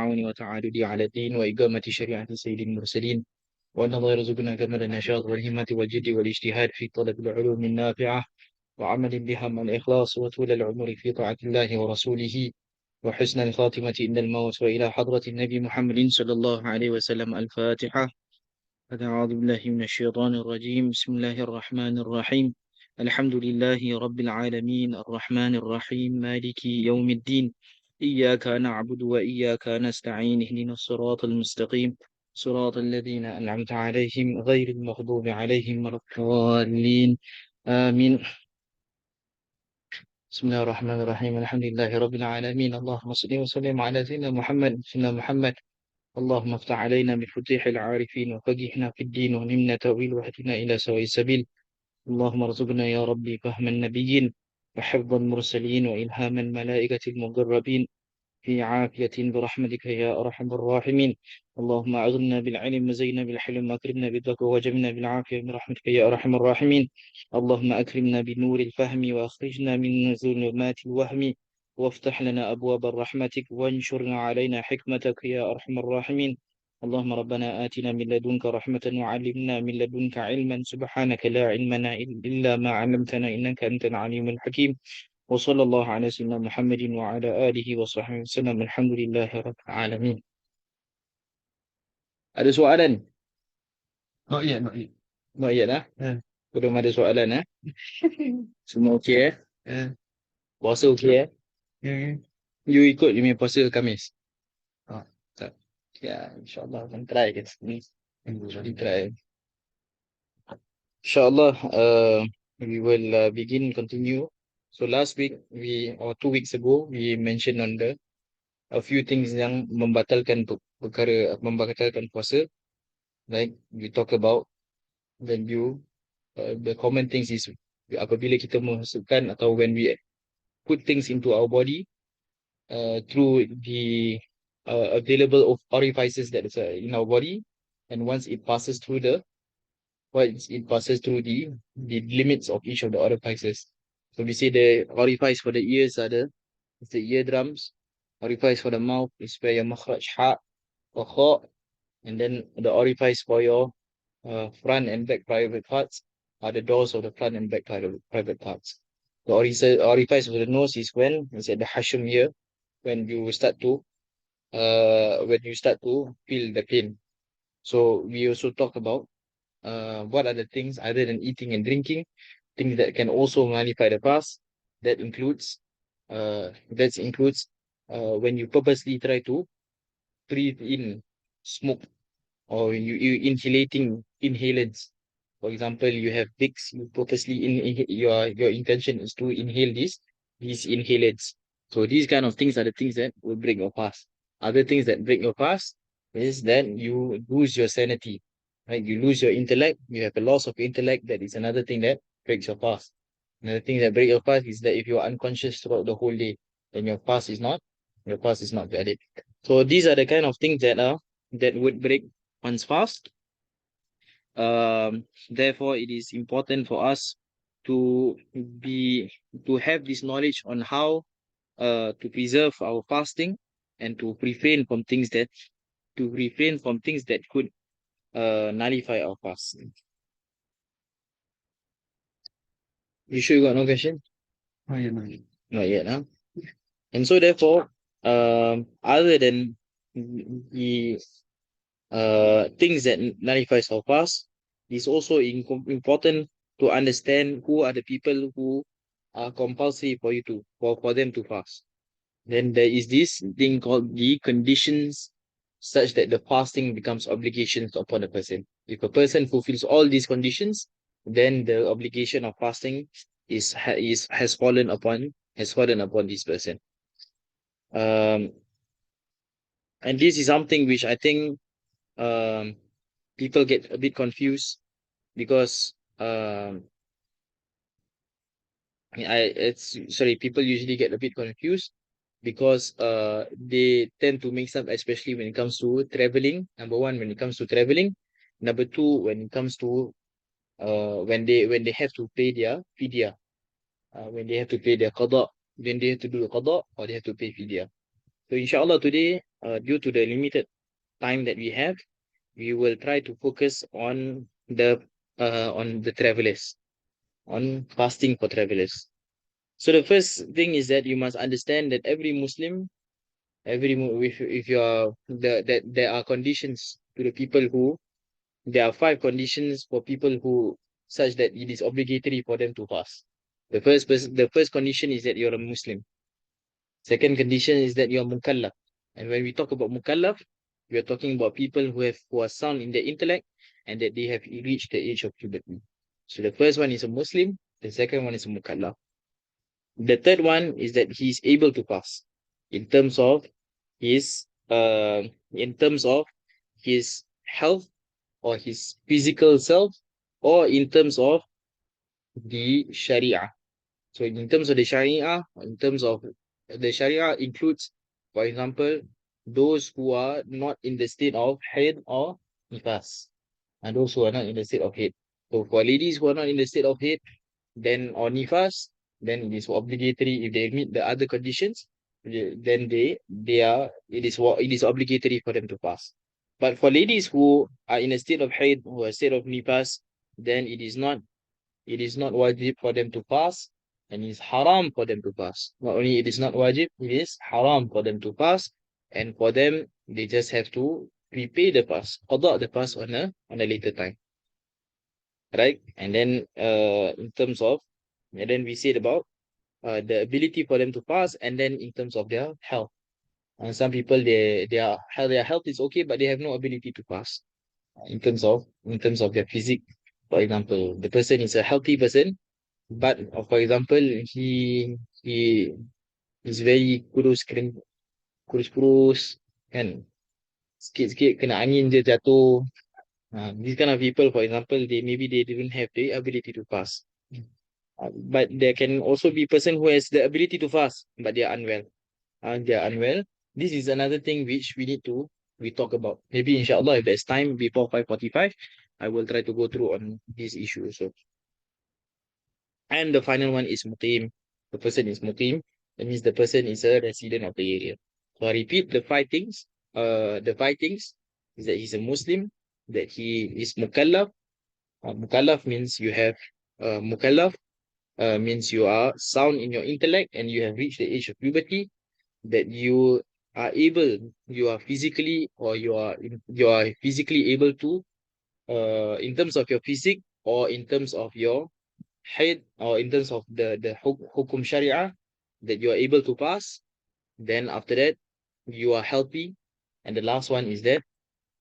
والتعاون وتعادل على الدين وإقامة شريعة سيد المرسلين، وأن الله يرزقنا كمال النشاط والهمة والجد والاجتهاد في طلب العلوم النافعة وعمل بها مع الإخلاص وطول العمر في طاعة الله ورسوله وحسن الخاتمة إن الموت، وإلى حضرة النبي محمد صلى الله عليه وسلم. الفاتحة. أعوذ بالله من الشيطان الرجيم. بسم الله الرحمن الرحيم. الحمد لله رب العالمين الرحمن الرحيم مالك يوم الدين، إياك نعبد وإياك نستعين، اهدنا الصراط المستقيم صراط الذين أنعمت عليهم غير المغضوب عليهم ولا الضالين، آمين. بسم الله الرحمن الرحيم. الحمد لله رب العالمين، اللهم صل وسلم على سيدنا محمد. اللهم افتح علينا بفتوح العارفين وفقهنا في الدين ونمنا تأويل وهدنا إلى سواء السبيل. اللهم ارزقنا يا ربي فهم النبيين وحفظ المرسلين وإلهام الملائكة المقربين في عافية برحمتك يا أرحم الراحمين. اللهم أغننا بالعلم وزينا بالحلم وأكرمنا بالتقوى وجمنا بالعافية برحمتك يا أرحم الراحمين. اللهم أكرمنا بنور الفهم وأخرجنا من ظلمات الوهم وافتح لنا أبواب رحمتك وانشرنا علينا حكمتك يا أرحم الراحمين. اللهم ربنا آتنا من لدنك رحمة وعلمنا من لدنك علما، سبحانك لا علم لنا إلا ما علمتنا إنك أنت العليم الحكيم. وصلى الله على سيدنا محمد وعلى آله وصحبه وسلم. الحمد لله رب العالمين. Ada soalan? Not yet, not yet. Not yet lah. Yeah. Belum ada soalan lah. Semua okey eh? Yeah. Puasa okey eh? Yeah. You ikut you punya puasa Khamis? Ah. Tak. Ya, insyaAllah akan try kan. Kita try. InsyaAllah, we will continue. So last week, or 2 weeks ago, we mentioned on a few things yang membatalkan puasa. Like, we talk about when the common things is apabila kita masukkan atau when we put things into our body through the available of orifices that is in our body, and once it passes through the limits of each of the orifices. So we say the orifice for the ears are the eardrums. Orifice for the mouth is where your makhraj ha or kha, and then the orifice for your front and back private parts are the doors of the front and back private parts. The orifice of the nose is when it's at the hashim here, when you start to feel the pain. So we also talk about what are the things other than eating and drinking, things that can also nullify the fast. That includes when you purposely try to breathe in smoke, or you inhalating inhalants. For example, you have Vicks, you purposely your intention is to inhale these inhalants. So these kind of things are the things that will break your fast. Other things that break your fast is that you lose your sanity, right? You lose your intellect, you have a loss of intellect. That is another thing that breaks your fast. Another thing that breaks your fast is that if you're unconscious throughout the whole day, then your fast is not valid. So these are the kind of things that would break one's fast. Therefore, it is important for us to have this knowledge on how to preserve our fasting and to refrain from things that could nullify our fast. You sure you got no question? Not yet, not yet. Not yet, huh? And so therefore, other than the things that nullifies our fast, it's also important to understand who are the people who are compulsory for them to fast. Then there is this thing called the conditions such that the fasting becomes obligations upon a person. If a person fulfills all these conditions, then the obligation of fasting has fallen upon this person. And this is something which I think people get a bit confused because people usually get a bit confused because they tend to mix up, especially when it comes to traveling. Number one, when it comes to traveling. Number two, when it comes to when they have to pay their fidya, when they have to pay their qada, then they have to do the qada or they have to pay fidya. So inshallah today, due to the limited time that we have, we will try to focus on the travelers, on fasting for travelers. So the first thing is that you must understand that every Muslim, if you are that there are conditions to the people who there are five conditions for people who such that it is obligatory for them to fast. The first condition is that you're a Muslim. Second condition is that you're mukallaf. And when we talk about mukallaf, we are talking about people who are sound in their intellect and that they have reached the age of puberty. So the first one is a Muslim, the second one is a mukallaf. The third one is that he is able to fast in terms of his in terms of his health or his physical self or in terms of the Sharia. So in terms of the Sharia, in terms of the Sharia includes, for example, those who are not in the state of haid or nifas, and those who are not in the state of haid. So for ladies who are not in the state of haid, then or nifas, then it is obligatory if they meet the other conditions, then they are it is obligatory for them to fast. But for ladies who are in a state of haid or a state of nifas, then it is not wajib for them to fast and it is haram for them to fast. Not only it is not wajib, it is haram for them to fast, and for them they just have to repay the fast, qada the fast on a later time. Right? And then in terms of and then we said about the ability for them to fast and then in terms of their health. And some people their health is okay but they have no ability to fast in terms of their physique. For example, the person is a healthy person, but for example, he is very kurus kan. Sikit-sikit kena angin je jatuh. These kind of people, for example, they didn't have the ability to fast. But there can also be person who has the ability to fast, but they are unwell. They are unwell. This is another thing which we talk about. Maybe inshallah, if there's time before 5:45, I will try to go through on this issue also. And the final one is muqim. The person is muqim. That means the person is a resident of the area. So I repeat the five things. The five things is that he's a Muslim, that he is mukallaf. Mukallaf means you have mukallaf means you are sound in your intellect and you have reached the age of puberty. That you are physically or you are physically able to in terms of your physique or in terms of your haid or in terms of the hukum sharia that you are able to pass. Then after that you are healthy, and the last one is that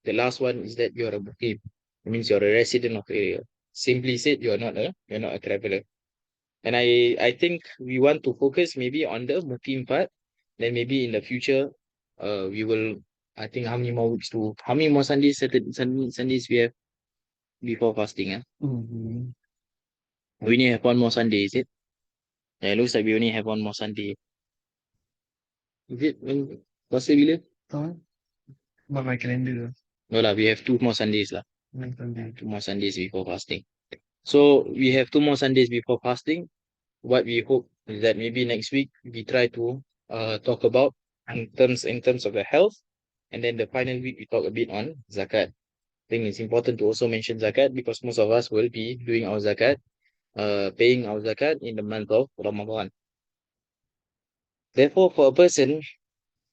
you're a muqim. It means you're a resident of the area. Simply said, you're not a traveler. And I think we want to focus maybe on the muqim part. Then maybe in the future we will, I think, how many more Sundays we have before fasting. Mhm. We only have one more Sunday, is it? Yeah, it looks like we only have one more Sunday. Is it when puasa bila? Tahu kan? Buat my calendar. No lah, we have two more Sundays lah. Next Sunday. 2 more Sundays before fasting. So we have 2 more Sundays before fasting. What we hope is that maybe next week we try to talk about in terms of the health, and then the final week we talk a bit on zakat. I think it's important to also mention zakat because most of us will be doing our zakat, paying our zakat in the month of Ramadan. Therefore, for a person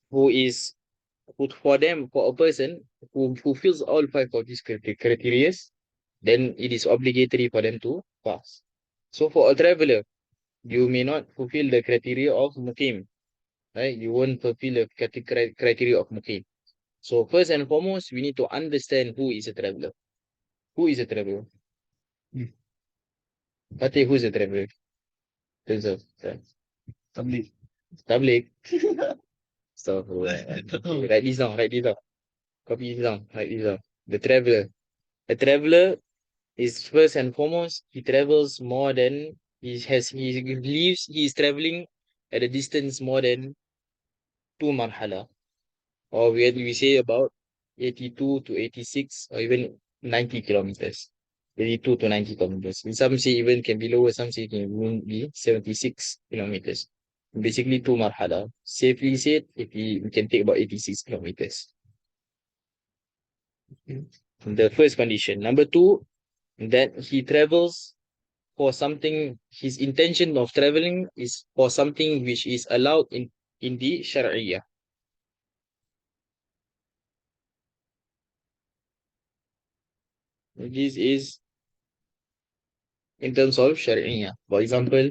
who is for a person who fulfills all five of these criteria, then it is obligatory for them to fast. So for a traveler, you may not fulfill the criteria of mukim, right? You won't fulfill the criteria of mukim. So first and foremost, we need to understand who is a traveler. Who is a traveler? Hmm. Fatih, who is a traveler? Terus, Tablik. Tabligh. So Tak tahu. write this down, write this down. Copy this down, write this down. The traveler. A traveler is first and foremost, he travels more than he is traveling at a distance more than 2 marhala. Or we say about 82 to 86 or even 90 kilometers. 82 to 90 kilometers. Some say even can be lower, some say can even be 76 kilometers. Basically two marhala. Safely said, if we can take about 86 kilometers. Okay. The first condition. Number two, that he travels for something, his intention of traveling is for something which is allowed in the Sharia. This is in terms of Sharia. For example,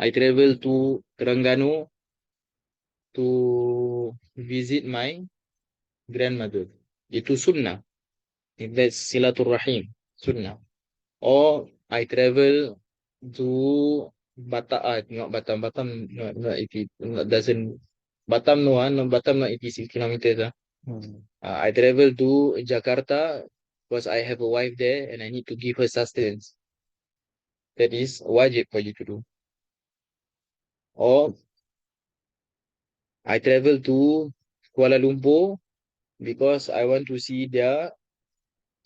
I travel to Terengganu to visit my grandmother. Itu sunnah. That's silaturrahim. Sunnah. Or I travel to Batam, not Batam. Batam not 80, not, doesn't Batam no, no Batam not 86 kilometers. I travel to Jakarta because I have a wife there and I need to give her sustenance. That is wajib for you to do. Or I travel to Kuala Lumpur because I want to see their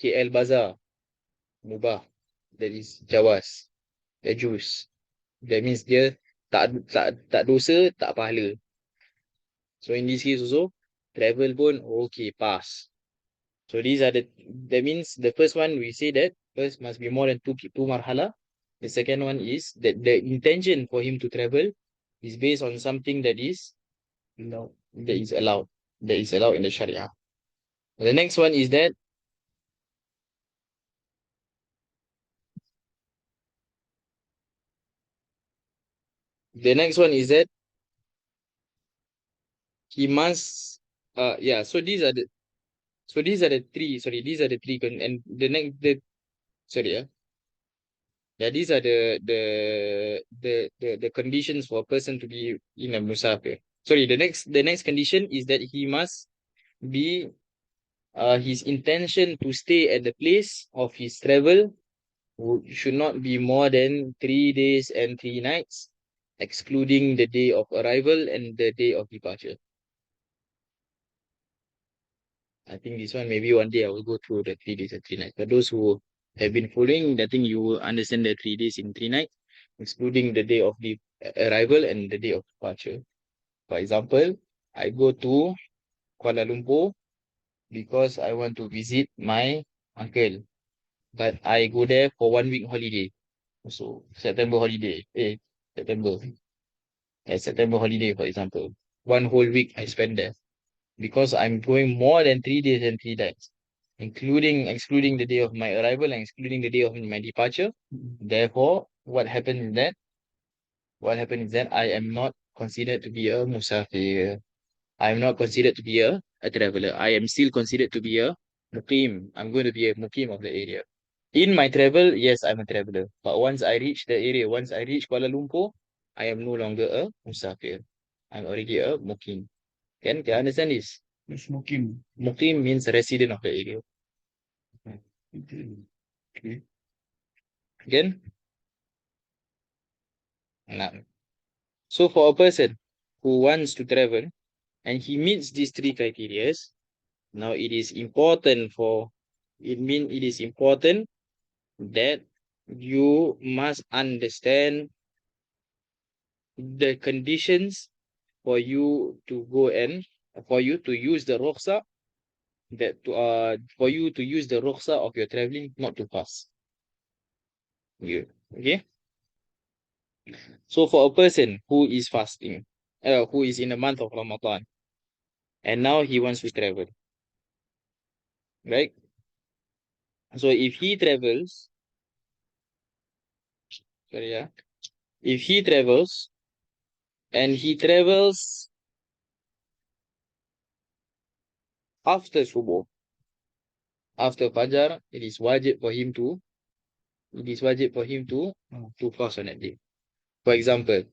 KL Bazaar, Mubah. That is Jawas, the Jews. That means dia tak dosa, tak pahala. So in this case also, travel pun okay, pass. So these are that means the first one we say that first must be more than two marhala. The second one is that the intention for him to travel is based on something that is No. that is allowed in the Sharia. The next one is that the next one is that he must yeah, so these are the three, sorry, these are the three and the next the sorry yeah, these are the conditions for a person to be in a musafir. Sorry, the next condition is that he must be his intention to stay at the place of his travel should not be more than 3 days and 3 nights, excluding the day of arrival and the day of departure. I think this one maybe one day I will go through the 3 days and 3 nights. For those who have been following, I think you will understand the 3 days and 3 nights, excluding the day of the arrival and the day of departure. For example, I go to Kuala Lumpur because I want to visit my uncle, but I go there for 1 week holiday. So September holiday, September, September holiday, for example, one whole week I spend there because I'm going more than 3 days and 3 nights, including excluding the day of my arrival and excluding the day of my departure. Therefore, what happened is that I am not considered to be a musafir. I am not considered to be a traveler. I am still considered to be a mukim. I'm going to be a mukim of the area. In my travel, yes, I'm a traveler. But once I reach the area, once I reach Kuala Lumpur, I am no longer a musafir. I'm already a mukim. Can you understand this? Smoking. Mukim means resident of the area. Okay. Again? Nah. So for a person who wants to travel and he meets these three criteria, now it is important that you must understand the conditions for you to go and for you to use the rukhsa for you to use the rukhsa of your traveling not to pass. Okay? So for a person who is fasting, who is in the month of Ramadan, and now he wants to travel, right? So if he travels, sorry, yeah, if he travels and he travels after subuh, after fajar, it is wajib for him to fast on that day. For example,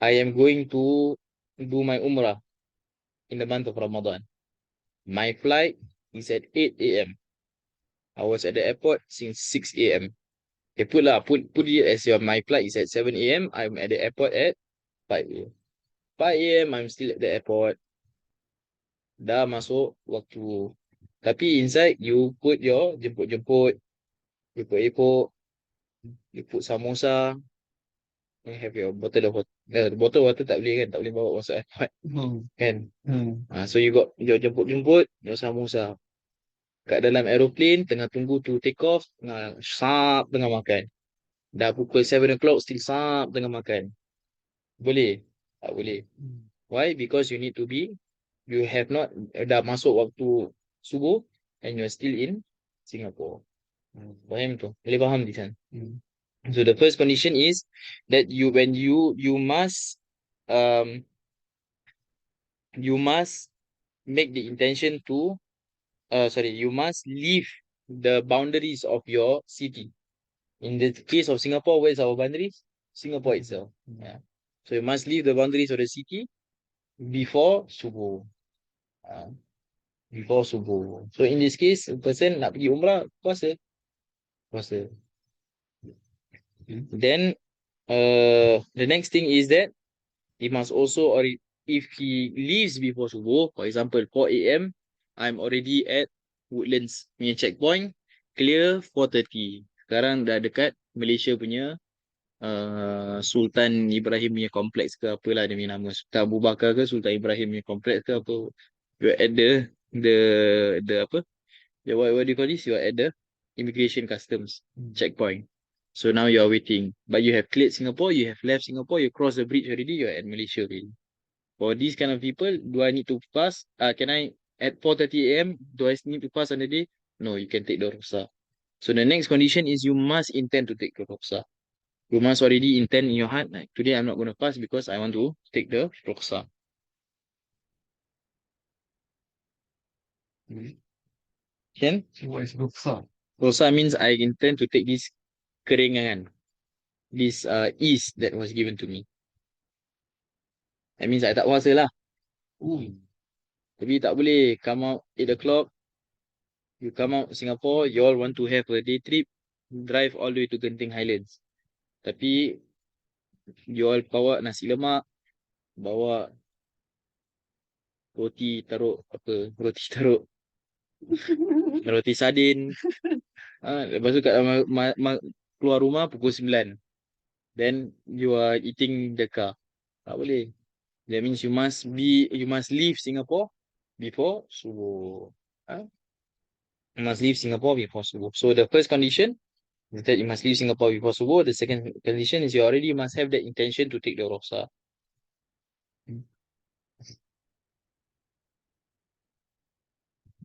I am going to do my umrah in the month of Ramadan. My flight is at 8 a.m. I was at the airport since 6 a.m. Okay, put it as my flight is at 7 a.m. I'm at the airport at 5 a.m. 5 a.m. I'm still at the airport. Dah masuk waktu. Tapi inside you put your jemput-jemput, epok-epok, you put samosa, and have your bottle of water. Bottle water tak boleh kan, tak boleh bawa masuk airport Hmm. kan. Hmm. So you got your jemput-jemput, your samosa. Kat dalam aeroplane, tengah tunggu to take off, tengah makan. Dah pukul 7 o'clock, still tengah makan. Boleh? Tak boleh. Why? Because you need to be, you have not, dah masuk waktu subuh, and you're still in Singapore. Faham tu? Boleh faham di sana? Hmm. So the first condition is that when you must, um you must make the intention to, sorry, you must leave the boundaries of your city. In the case of Singapore, where is our boundaries? Singapore itself. Yeah. So you must leave the boundaries of the city before subuh. Uh, before subuh. So in this case, a person nak pergi umrah, puasa. Puasa. Then, the next thing is that he must also, or if he leaves before subuh, for example, 4 a.m., I'm already at Woodlands punya checkpoint, clear 4:30. Sekarang dah dekat Malaysia punya Sultan Ibrahim punya kompleks ke apalah dia punya nama. Sultan Abu Bakar ke Sultan Ibrahim punya kompleks ke apa. You're at the apa? What do you call this? You're at the immigration customs checkpoint. So now you're waiting. But you have cleared Singapore, you have left Singapore, you cross the bridge already, you're at Malaysia already. For these kind of people, do I need to pass? Can I at 4:30 a.m. do I need to pass on the day? No, you can take the rukhsah. So the next condition is you must intend to take the rukhsah. You must already intend in your heart, like, today I'm not going to pass because I want to take the rukhsah. Can? So what is rukhsah? Rukhsah means I intend to take this keringan, this ease that was given to me. That means I tak puasa lah. Tapi tak boleh come out 8 o'clock, you come out Singapore, you all want to have a day trip, drive all the way to Genting Highlands. Tapi you all bawa nasi lemak, bawa roti taruh apa, roti taruh roti sardin. Lepas tu kat keluar rumah pukul 9. Then you are eating the car. Tak boleh. That means you must leave Singapore before subuh. You must leave Singapore before subuh. So the first condition is that you must leave Singapore before subuh. The second condition is you already must have the intention to take the rukhsah.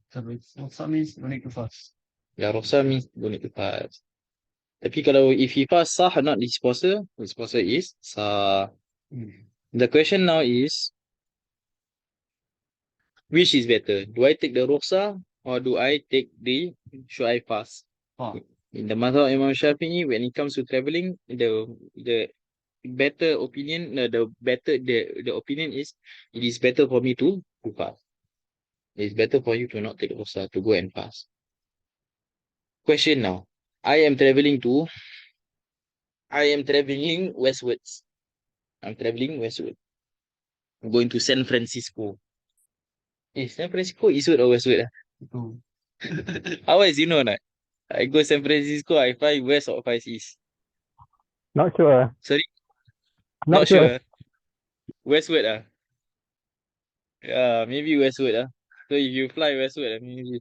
So rukhsah means no need to fast. Ya, rukhsah means don't need to fast. Tapi kalau if he fast sah or not his puasa is sah. The question now is, which is better? Do I take the rukhsah or should I fast? In the madhab Imam Shafi'i, when it comes to traveling, the better opinion, the opinion is it is better for me to fast. It is better for you to not take rukhsah, to go and fast. Question now. I am traveling westwards. I'm traveling westward. I'm going to San Francisco. San Francisco eastward or westward? How is you know or not? I go San Francisco, I fly west or fly east? Not sure. Sorry, Not not sure. sure. Westward ah. Yeah, maybe westward ah. So if you fly westward, maybe.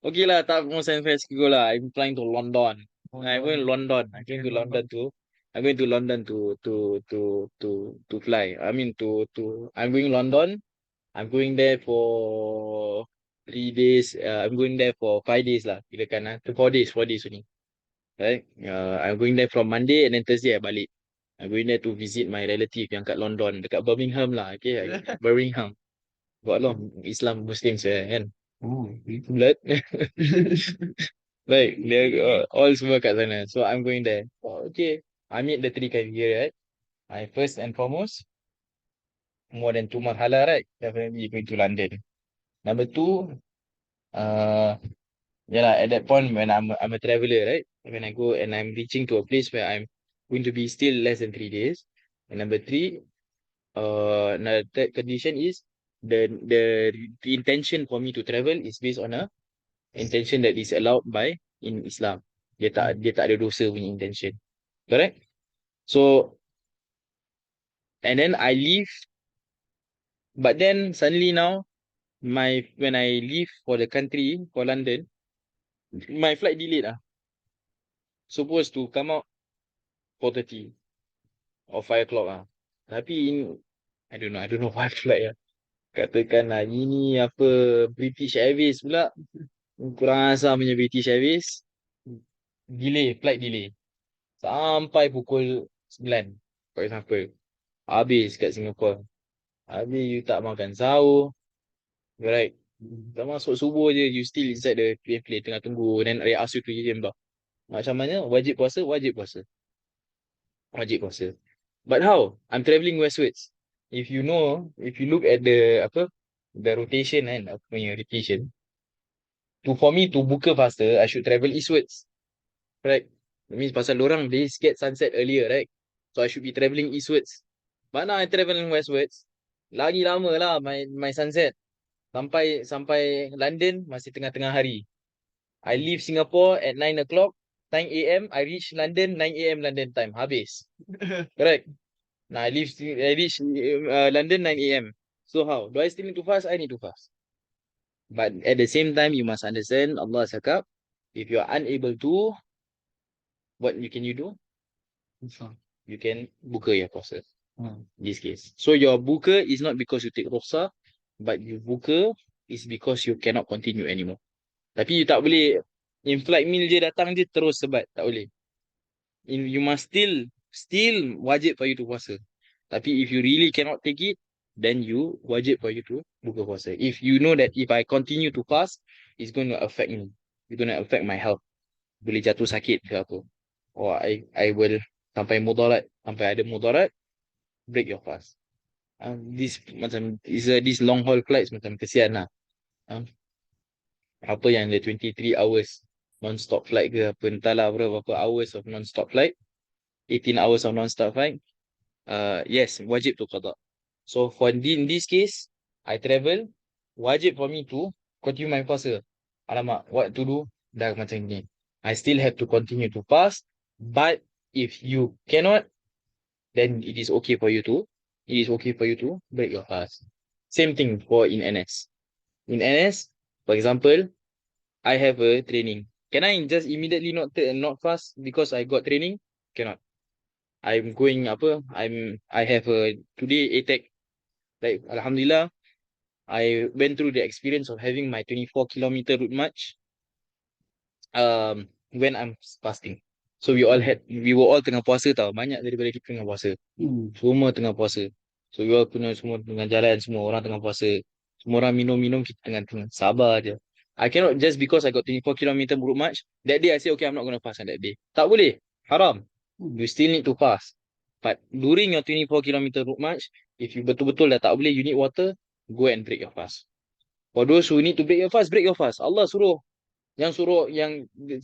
Okay lah, tak mau San Francisco lah. I'm flying to London. I'm going to London. I'm going to London to fly. I mean I'm going London. I'm going there for 3 days. I'm going there for 5 days lah. Kirakan lah. 4 days only. Right? I'm going there from Monday and then Thursday I balik. I'm going there to visit my relative yang kat London, dekat Birmingham lah. Okay, Birmingham. Got a lot of Islam Muslims there kan. Blood. Like they're all semua kat sana. So I'm going there. Okay. I meet the three criteria, right? I first and foremost, more than 2 months halal, right? Definitely going to London. Number two, yeah lah, at that point when I'm a traveler, right? When I go and I'm reaching to a place where I'm going to be still less than 3 days. And number three, the third condition is the intention for me to travel is based on a intention that is allowed by in Islam. Dia tak ada dosa punya intention. Correct? So And then I leave, but then suddenly now, when I leave for the country, for London, my flight delayed ah. Supposed to come out 4:30 or 5 o'clock ah. Tapi I don't know why flight ah. Katakan lah, ini apa, British Airways pula. Kurang asam punya British Airways. Flight delay. Sampai pukul 9, for example. Habis kat Singapore. Habis you tak makan sahur. Right. Tak masuk subuh je, you still inside the plane tengah tunggu. Then they ask you to eat bah. Macam mana? Wajib puasa? Wajib puasa. Wajib puasa. But how? I'm travelling westwards. If you look at the rotation kan, apa punya rotation, for me to buka faster, I should travel eastwards. Right? That means pasal orang, they get sunset earlier, right? So I should be travelling eastwards. But now I travelling westwards. Lagi lama lah my sunset. Sampai London masih tengah-tengah hari. I leave Singapore at 9 o'clock, 9 a.m. I reach London, 9 a.m. London time. Habis. Correct? Now I reach London 9 a.m. So how? Do I still need to fast? I need to fast. But at the same time, you must understand, Allah cakap, if you are unable to, what can you do? You can buka your puasa. This case. So your buka is not because you take rukhsah, but you buka is because you cannot continue anymore. Tapi you tak boleh in flight meal je datang je terus sebat, tak boleh. You must still wajib for you to puasa. Tapi if you really cannot take it, then you wajib for you to buka puasa. If you know that if I continue to fast, it's going to affect me. It's going to affect my health. Boleh jatuh sakit ke apa. Or I will sampai ada mudarat, break your fast. This macam this long haul flights macam kesian lah. Apa yang the 23 hours non-stop flight ke apa, entahlah berapa hours of non-stop flight, 18 hours of non-stop flight. Yes, wajib to qada. So in this case, I travel, wajib for me to continue my puasa. Alamak, what to do? Dah macam ni. I still have to continue to fast, but if you cannot, then it is okay for you to break your fast. Same thing for in NS. In NS, for example, I have a training. Can I just immediately not fast because I got training? Cannot. I have a today ATEC. Like Alhamdulillah, I went through the experience of having my 24-kilometer route march when I'm fasting. So we were all tengah puasa tau. Banyak daripada kita tengah puasa. Semua tengah puasa. So we all semua tengah jalan, semua orang tengah puasa. Semua orang minum-minum, kita tengah sabar je. I cannot just because I got 24-kilometer route march, that day I say, okay, I'm not going to fast on that day. Tak boleh. Haram. You still need to fast. But during your 24-kilometer route march, if you betul-betul dah tak boleh, you need water, go and break your fast. For those who need to break your fast, break your fast. Allah suruh. Yang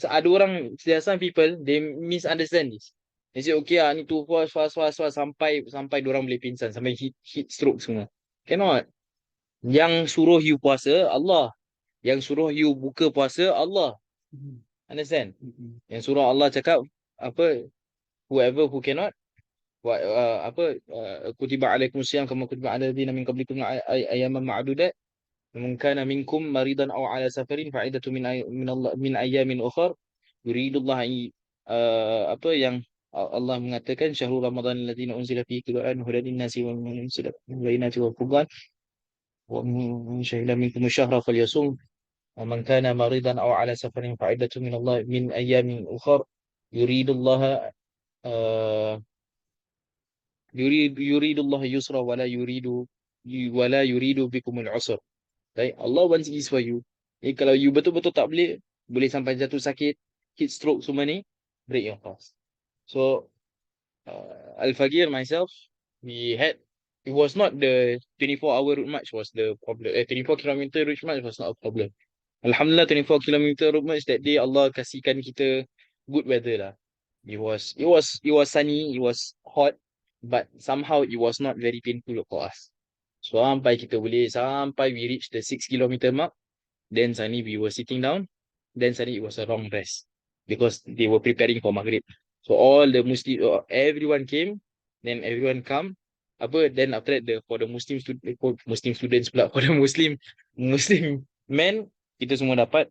ada orang, there are some people, they misunderstand this. They say, okay lah, need to fast sampai diorang boleh pingsan, sampai heat stroke semua. Cannot. Yang suruh you puasa, Allah. Yang suruh you buka puasa, Allah. Understand? Yang suruh Allah cakap, whoever who cannot, kutiba alaikum siyam kama kutiba ala ladina min qablikum ayyaman ma'dudat. Man kana minkum maridan aw ala safarin fa'idatu min ayyamin ukhar. Yuridullah yang Allah mengatakan syahrul ramadan alladhina unzila fihi al-Qur'an hudan lin-nasi wa bayyinatin wal furqan wa man shahida minkum ash-shahra falyasum wa man kana maridan aw ala safarin fa'idatu min ayyamin ukhar. Yuridullah yuridullah yusra wa la yuridu bikum al-usra. Right? Allah wants ease for you. Kalau you betul-betul tak boleh sampai jatuh sakit, heat stroke semua ni, break your fast. So Al-Fagir, myself, it was not the 24-hour route march was the problem. 24-kilometer route march was not a problem. Alhamdulillah, 24-kilometer route march that day, Allah kasihkan kita good weather lah. It was sunny, it was hot, but somehow it was not very painful for us. So sampai we reached the 6-kilometer mark, then suddenly we were sitting down, then suddenly it was a wrong rest because they were preparing for Maghrib. So all the Muslims, everyone came, then everyone come. then after that for the Muslim students pula, for the Muslim men, kita semua dapat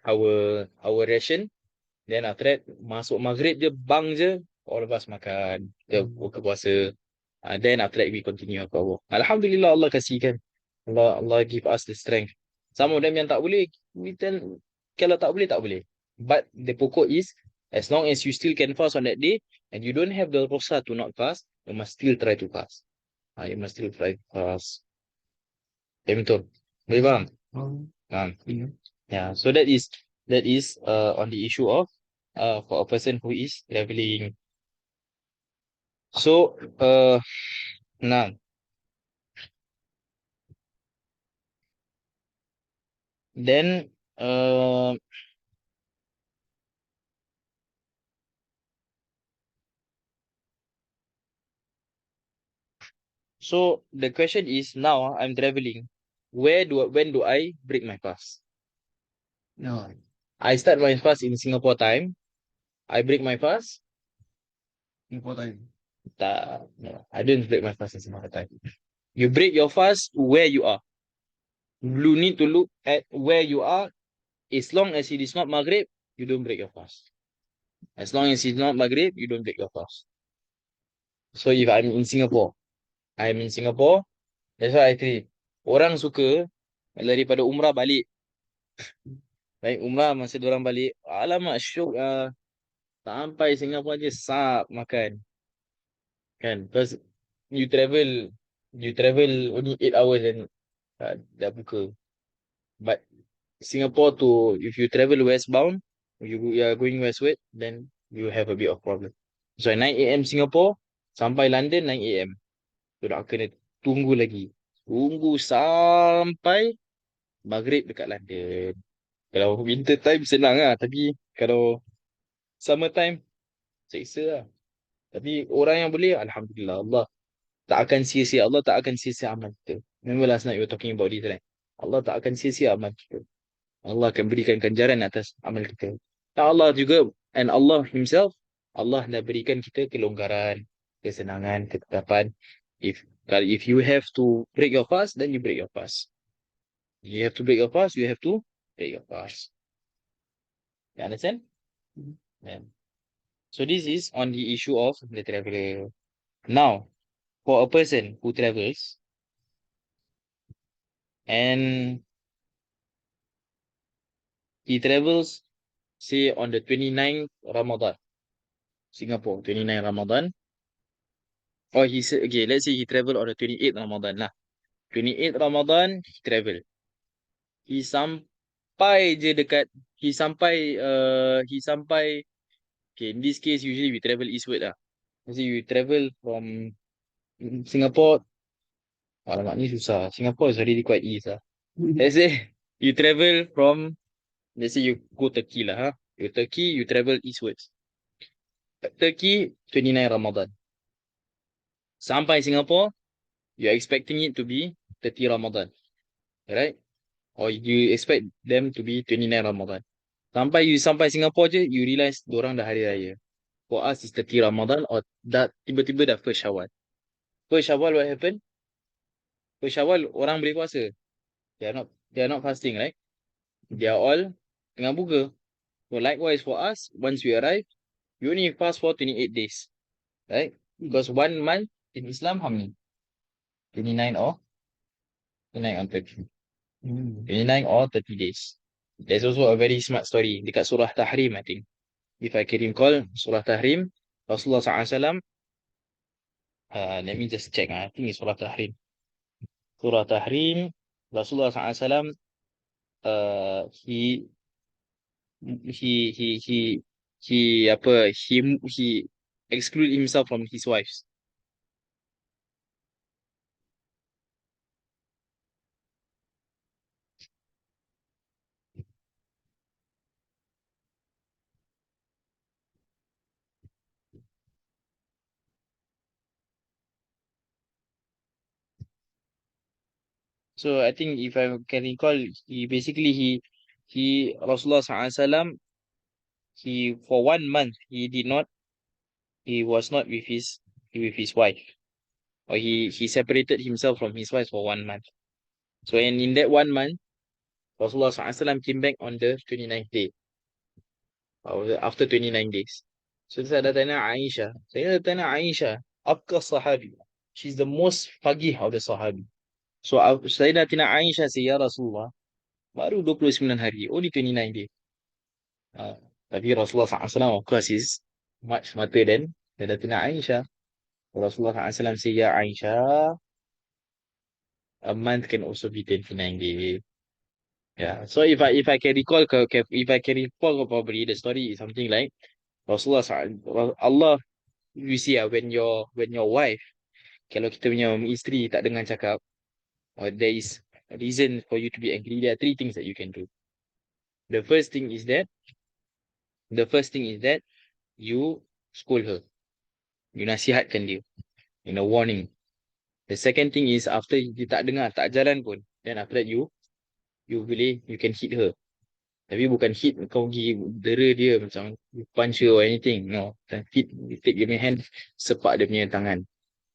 our ration. Then after that masuk maghrib je, bang je, all of us makan, kita buka puasa. Then after that we continue our work. Alhamdulillah, Allah kasihkan. Allah give us the strength. Some of them yang tak boleh, we tell, kalau tak boleh, tak boleh. But the pokok is, as long as you still can fast on that day, and you don't have the rukhsah to not fast, you must still try to fast. You must still try to fast. Betul. Boleh faham? Faham. Yeah. So that is on the issue of for a person who is traveling. So now then so the question is, now I'm traveling. When do I break my fast? No. I start my fast in Singapore time. I break my fast. Important. Tak, no, I don't break my fast in Singapore time. You break your fast where you are. You need to look at where you are. As long as it is not Maghrib, you don't break your fast. As long as it's not Maghrib, you don't break your fast. So if I'm in Singapore, that's why I tell you, orang suka daripada umrah balik. Baik umrah masa diorang balik, alamak syok sampai Singapore je sap makan. Kan? Because you travel only 8 hours and dah buka. But Singapore to, if you travel westbound, you are going westward, then you have a bit of problem. So 9 AM Singapore, sampai London 9 AM. So nak kena tunggu lagi. Tunggu sampai Maghrib dekat London. Kalau winter time senang lah. Tapi kalau summer time, seksa lah. Tapi orang yang boleh, Alhamdulillah, Allah tak akan sia-sia. Allah tak akan sia-sia amal kita. Remember last night we were talking about this, right? Allah tak akan sia-sia amal kita. Allah akan berikan ganjaran atas amal kita. Dan Allah juga, and Allah himself, Allah dah berikan kita kelonggaran, kesenangan, ketetapan. If you have to break your fast, then you break your fast. You have to break your fast, you have to break your fast. You understand? Yeah. So this is on the issue of the traveler. Now, for a person who travels and he travels, say on the 29th Ramadan, Singapore, 29 Ramadan, or he said, okay, let's say he travel on the 28th Ramadan lah. 28th Ramadan, he travel. He sampai je dekat, he sampai, okay, in this case, usually we travel eastward lah. Let's say you travel from Singapore, alamak ni susah. Singapore is already quite east lah. Let's say you travel from, let's say you go Turkey lah, huh? You Turkey, you travel eastwards. Turkey, 29 Ramadan. Sampai Singapore, you're expecting it to be 30 Ramadan. Right? Or you expect them to be 29 Ramadan. Sampai Singapore je, you realise diorang dah hari raya. For us, it's 30 Ramadan or tiba-tiba dah first Syawal. First Syawal, what happened? First Syawal, orang boleh puasa. They are not fasting, right? They are all tengah buka. So likewise for us, once we arrive, we only fast for 28 days. Right? Because 1 month in Islam, how many? 29 or 30. 29 or 30 days. There's also a very smart story dekat surah Tahrim, I think. If I can recall, surah Tahrim, Rasulullah SAW, let me just check. I think it's surah Tahrim. Surah Tahrim, Rasulullah SAW, he exclude himself from his wives. So I think if I can recall, Rasulullah SAW, for 1 month he was not with his wife. or he separated himself from his wife for 1 month. So and in that 1 month, Rasulullah SAW came back on the 29th day, or after 29 days. So saya dah tanya Aisyah. Saya dah tanya Aisyah, apakah sahabi? She's the most faqih of the sahabi. So saya dah tanya Aisyah, say, Ya Rasulullah, baru 29 hari, only 29 days. Tapi Rasulullah SAW, of course, is much smarter than Sayyidatina Aisyah. Rasulullah SAW say, Ya Aisyah, a month can also be 29 days. Yeah. So if I can recall, if I can recall properly, the story is something like Rasulullah Allah, you see, when your wife, kalau kita punya isteri tak dengar cakap, or there is a reason for you to be angry, there are three things that you can do. The first thing is that you scold her. You nasihatkan dia. In a warning. The second thing is after dia tak dengar, tak jalan pun, then after that you can hit her. Tapi bukan hit kau pergi dera dia macam you punch her or anything. No. Hit, you take dia punya hand, sepak dia punya tangan.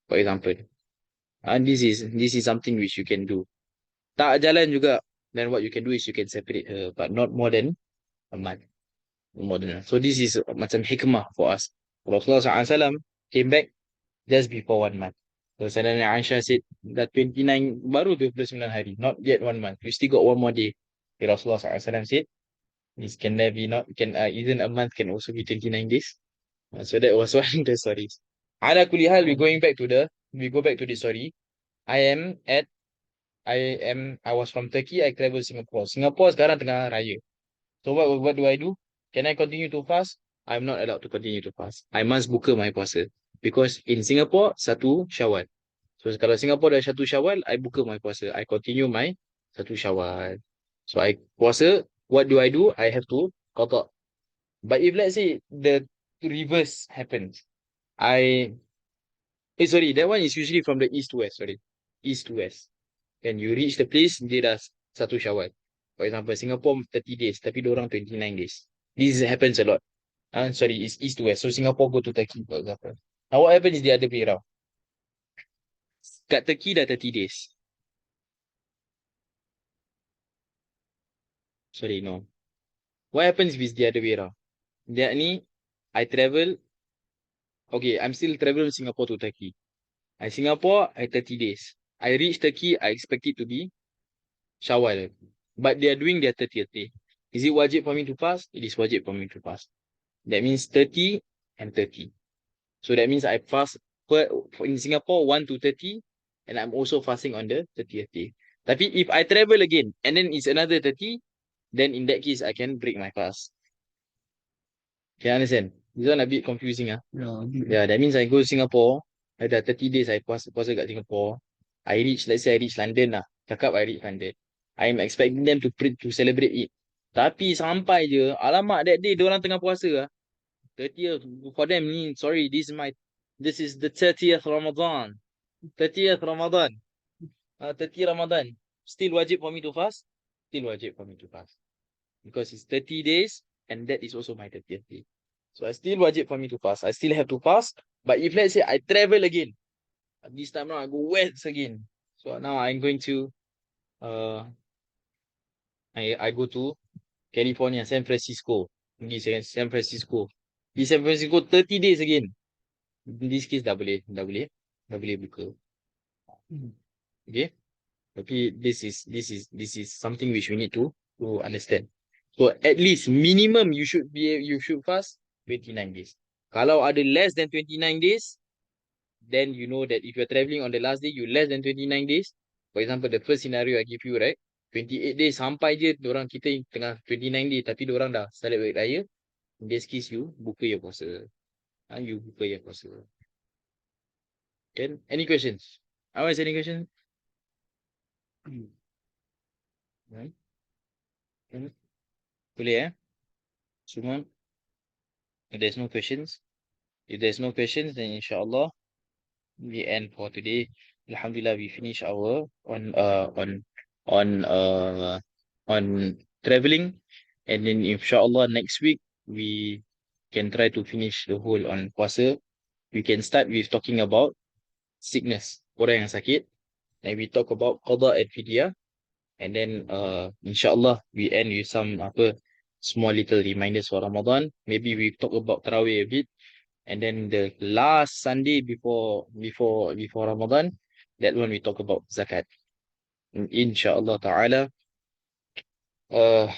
For example. And this is something which you can do. Tak jalan juga, then what you can do is you can separate her, but not more than a month. More than that. So this is macam hikmah for us. Rasulullah SAW came back just before 1 month. So Sayyidina Aisyah said that 29, baru 29 hari, not yet 1 month. We still got one more day. Okay, Rasulullah SAW said, this can there be not, can even a month can also be 29 days. So that was one of the stories. Ala kulli hal, we go back to the story. I was from Turkey, I travel Singapore. Singapore sekarang tengah raya. So what do I do? Can I continue to fast? I'm not allowed to continue to fast. I must buka my puasa. Because in Singapore, 1 Syawal. So kalau Singapore dah 1 Syawal, I buka my puasa. I continue my 1 Syawal. So I puasa, what do? I have to qada. But if let's say the reverse happens, sorry, that one is usually from the east to west, sorry. East to west. When you reach the place, dia dah 1 Syawal. For example, Singapore 30 days, tapi diorang 29 days. This happens a lot. Sorry, it's east to west. So Singapore go to Turkey, for example. Now what happens is the other way around. Kat Turkey dah 30 days. Sorry, no. What happens is the other way around. That ni, I travel, okay, I'm still traveling from Singapore to Turkey. Singapore, I 30 days. I reach Turkey, I expect it to be Shawwal. But they are doing their 30th day. Is it wajib for me to fast? It is wajib for me to fast. That means 30 and 30. So that means I fast in Singapore 1 to 30, and I'm also fasting on the 30th day. Tapi if I travel again and then it's another 30, then in that case I can break my fast. Can you understand? This one a bit confusing. Yeah, that means I go Singapore, I dah 30 days I puasa kat Singapore. Let's say I reach London lah. Cakap I reach London. I'm expecting them to celebrate it. Tapi sampai je, alamak, that day diorang tengah puasa lah. 30th for them ni, sorry, this is the 30th Ramadan. 30th Ramadan. 30 Ramadan. Still wajib for me to fast? Still wajib for me to fast. Because it's 30 days and that is also my 30th day. So I still wajib for me to fast. I still have to fast. But if let's say I travel again, this time now I go west again. So now I'm going to I go to California, San Francisco. San Francisco. Di San Francisco 30 days again. In this case dah boleh buka. Okay? Tapi this is something which we need to understand. So at least minimum you should fast 29 days. Kalau ada less than 29 days, then you know that if you're traveling on the last day, you less than 29 days. For example, the first scenario I give you, right? 28 days sampai je diorang kita tengah 29 days tapi diorang dah celebrate raya. In this case, you buka your puasa. You buka your puasa. Can? Any questions? Any questions? Boleh semua? If there's no questions, then insyaAllah we end for today. Alhamdulillah, we finish our on traveling, and then insyaAllah next week we can try to finish the whole on puasa. We can start with talking about sickness. orang yang sakit. And we talk about qada and fidyah. And then inshallah we end with some apa small little reminders for Ramadan. Maybe we talk about Tarawih a bit. And then the last Sunday before Ramadan, that one we talk about zakat. Inshallah ta'ala. Uh,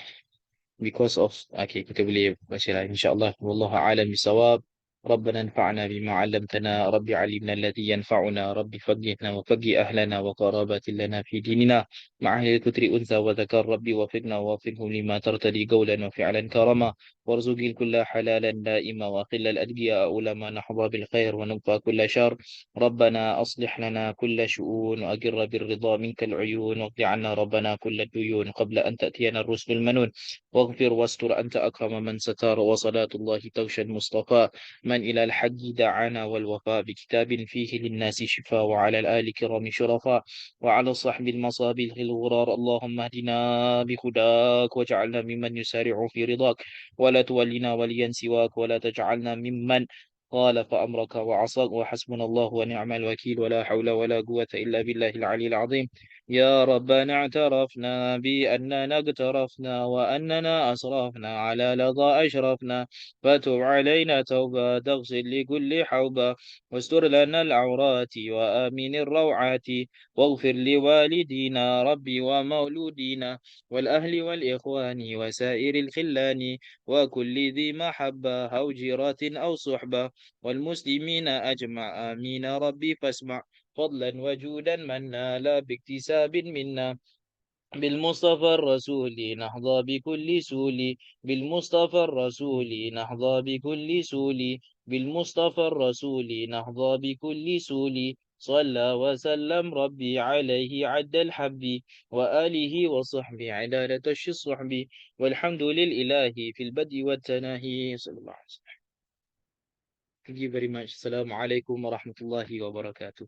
because of okay kita boleh baca lah insyaallah wallahu a'lam bisawab. ربنا انفعنا بما علمتنا رب علمنا الذي ينفعنا رب فقهنا وفقه أهلنا وقرابات لنا في ديننا مع أهل الكتر أنثى وذكر ربي وفقنا ووفقهم لما ترتدي قولا وفعلا كرما وارزق الكل حلالا دائما وأقل الأدقياء أولما نحظى بالخير ونبقى كل شر ربنا أصلح لنا كل شؤون وأقر بالرضا منك العيون واقض عنا ربنا كل الديون قبل أن تأتينا الرسل المنون واغفر واستر أنت أكرم من ستار وصلاة الله توشى المصطفى من إلى الحج دعانا والوفاء بكتاب فيه للناس شفاء وعلى الآل كرام شرفاء وعلى صحب المصابيح الغرار اللهم اهدنا بهداك واجعلنا ممن يسارع في رضاك ولا تولنا وليا سواك ولا تجعلنا ممن خالف أمرك وعصاك وحسبنا الله ونعم الوكيل ولا حول ولا قوة إلا بالله العلي العظيم يا ربنا اعترفنا بأننا اقترفنا وأننا أسرفنا على لظى أشرفنا فتب علينا توبة تغسل لكل حوبة واستر لنا العورات وآمن الروعات واغفر لوالدينا ربي ومولودينا والأهل والإخوان وسائر الخلان وكل ذي محبة أو جيرة أو صحبة والمسلمين أجمع آمين ربي فاسمع فضلا وجودا منا لا باكتساب منا بالمصطفى الرسول نحظى بكل سول بالمصطفى الرسول نحظى بكل سول بالمصطفى الرسول نحظى بكل سول صلى وسلم ربي عليه عد الحب وآله وصحبه عدالة الصحب والحمد لله في البدء والتناهي صلى الله عليه وسلم. Thank you very much. Assalamu alaikum warahmatullahi wabarakatuh.